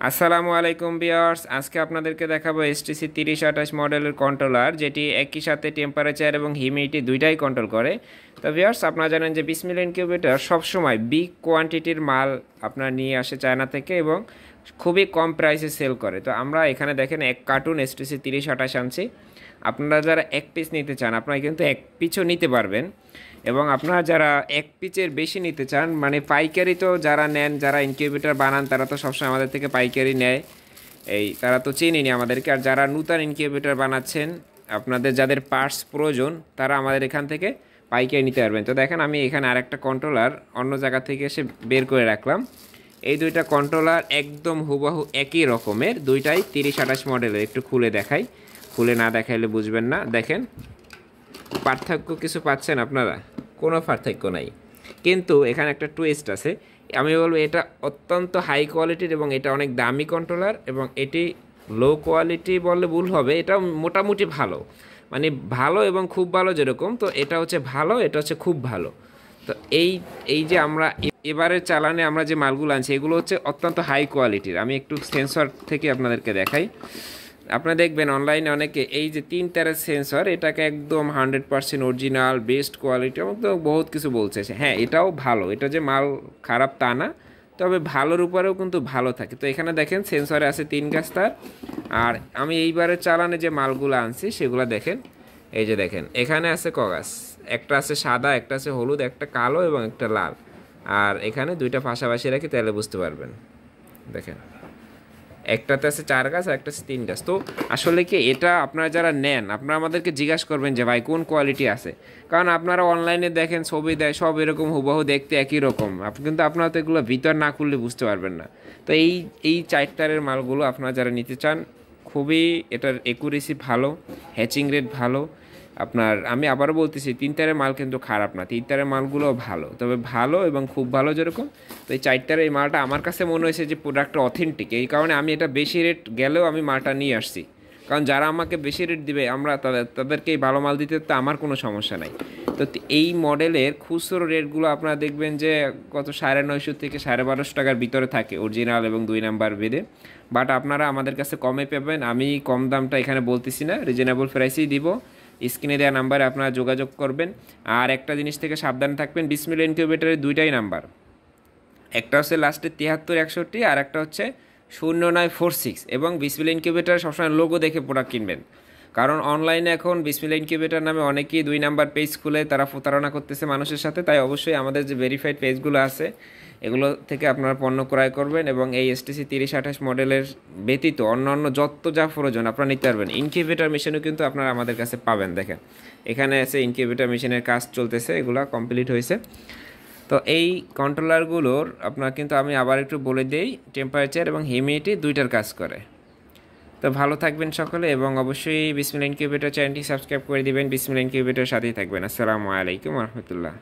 আসসালামু আলাইকুম ভিউয়ার্স, আজকে আপনাদেরকে দেখাবো এসটিসি 3028 মডেলের কন্ট্রোলার, যেটি একই সাথে টেম্পারেচার এবং হিউমিডিটি দুইটাই কন্ট্রোল করে। তো ভিউয়ার্স, আপনারা জানেন যে বিসমিল ইনকিউবেটর সবসময় বিগ কোয়ান্টিটির মাল আপনার নিয়ে আসে চায়না থেকে এবং খুবই কম প্রাইসে সেল করে। তো আমরা এখানে দেখেন এক কার্টুন এসটিসি 3028 আনছি। আপনারা যারা এক পিস নিতে চান আপনারা কিন্তু এক পিসও নিতে পারবেন, এবং আপনারা যারা এক পিচের বেশি নিতে চান মানে পাইকারি, তো যারা নেন, যারা ইনকিউবেটর বানান তারা তো সবসময় আমাদের থেকে পাইকারি নেয়, তারা তো চেনেনি আমাদেরকে। আর যারা নূতন ইনকিউবেটর বানাচ্ছেন, আপনাদের যাদের পার্টস প্রয়োজন তারা আমাদের এখান থেকে পাইকারি নিতে পারবেন। তো দেখেন, আমি এখানে আরেকটা কন্ট্রোলার অন্য জায়গা থেকে এসে বের করে রাখলাম। এই দুইটা কন্ট্রোলার একদম হুবহু একই রকমের, দুইটাই 3028 মডেলের। একটু খুলে দেখাই, খুলে না দেখাইলে বুঝবেন না। দেখেন, পার্থক্য কিছু পাচ্ছেন আপনারা? কোনো পার্থক্য নাই, কিন্তু এখানে একটা টুইস্ট আছে। আমি বলবো এটা অত্যন্ত হাই কোয়ালিটির এবং এটা অনেক দামি কন্ট্রোলার, এবং এটি লো কোয়ালিটি বললে ভুল হবে, এটা মোটামুটি ভালো, মানে ভালো এবং খুব ভালো যেরকম। তো এটা হচ্ছে ভালো, এটা হচ্ছে খুব ভালো। তো এই এই যে আমরা এবারের চালানে আমরা যে মালগুলো আনছি এগুলো হচ্ছে অত্যন্ত হাই কোয়ালিটির। আমি একটু সেন্সর থেকে আপনাদেরকে দেখাই। আপনারা দেখবেন অনলাইনে অনেকে এই যে 3 তারের সেন্সর, এটাকে একদম 100% অরিজিনাল বেস্ট কোয়ালিটি এবং তো বহুত কিছু বলছে। হ্যাঁ, এটাও ভালো, এটা যে মাল খারাপ তা না, তবে ভালোর উপরেও কিন্তু ভালো থাকে। তো এখানে দেখেন সেন্সরে আছে 3 গাছ তার। আর আমি এইবারে চালানে যে মালগুলো আনছি সেগুলো দেখেন, এই যে দেখেন এখানে আছে কগাছ, একটা আছে সাদা, একটা আছে হলুদ, একটা কালো এবং একটা লাল। আর এখানে দুইটা পাশাপাশি রাখি, তাহলে বুঝতে পারবেন। দেখেন, একটাতে আছে 4 গাছ আর একটা আছে 3 গাছ। তো আসলে কি, এটা আপনারা যারা নেন আপনারা আমাদেরকে জিজ্ঞাসা করবেন যে ভাই কোন কোয়ালিটি আছে, কারণ আপনারা অনলাইনে দেখেন ছবি দেয় সব এরকম হুবহু দেখতে একই রকম, কিন্তু আপনারা তো এগুলো ভিতর না খুললে বুঝতে পারবেন না। তো এই 4 তারের মালগুলো আপনারা যারা নিতে চান, খুবই এটার একুরেসি ভালো, হ্যাচিং রেট ভালো। আপনার আমি আবারও বলতেছি, 3 তারের মাল কিন্তু খারাপ না, 3 তারের মালগুলো ভালো, তবে ভালো এবং খুব ভালো যেরকম। তো এই 4 তারের এই মালটা আমার কাছে মনে হয়েছে যে প্রোডাক্টটা অথেন্টিক, এই কারণে আমি এটা বেশি রেট গেলেও আমি মালটা নিয়ে আসছি। কারণ যারা আমাকে বেশি রেট দিবে আমরা তাদেরকে এই ভালো মাল দিতে তো আমার কোনো সমস্যা নাই। তো এই মডেলের খুচরো রেটগুলো আপনারা দেখবেন যে কত 950 থেকে 1250 টাকার ভিতরে থাকে, অরিজিনাল এবং 2 নাম্বার বেদে। বাট আপনারা আমাদের কাছে কমে পাবেন। আমি কম দামটা এখানে বলতেছি না, রিজনেবল প্রাইসেই দিব। স্ক্রিনে দেওয়া নাম্বারে আপনারা যোগাযোগ করবেন। আর একটা জিনিস থেকে সাবধানে থাকবেন, বিসমিল ইনকিউবেটরের দুইটাই নাম্বার, একটা হচ্ছে লাস্টে 7361 আর একটা হচ্ছে 0946। এবং বিসমিল ইনকিউবেটর সবসময় লোগো দেখে প্রোডাক্ট কিনবেন, কারণ অনলাইনে এখন বিসমিল ইনকিউবেটর নামে অনেকেই 2 নাম্বার পেজ খুলে তারা প্রতারণা করতেছে মানুষের সাথে। তাই অবশ্যই আমাদের যে ভেরিফাইড পেজগুলো আছে এগুলো থেকে আপনারা পণ্য ক্রয় করবেন, এবং এই এসটিসি 3028 মডেলের ব্যতীত অন্যান্য যত যা প্রয়োজন আপনারা নিতে পারবেন। ইনকিউবেটর মেশিনও কিন্তু আপনারা আমাদের কাছে পাবেন। দেখেন এখানে আছে ইনকিউবেটর মেশিনের কাজ চলতেছে, এগুলো কমপ্লিট হয়েছে। তো এই কন্ট্রোলারগুলোর আপনার কিন্তু আমি আবার একটু বলে দিই, টেম্পারেচার এবং হিউমিডিটি দুইটার কাজ করে। তো ভালো থাকবেন সকলে, এবং অবশ্যই বিসমিল ইনকিউবেটর চ্যানেলটি সাবস্ক্রাইব করে দিবেন। বিসমিল ইনকিউবেটর সাথেই থাকবেন। আসসালামু আলাইকুম রহমতুল্লাহ।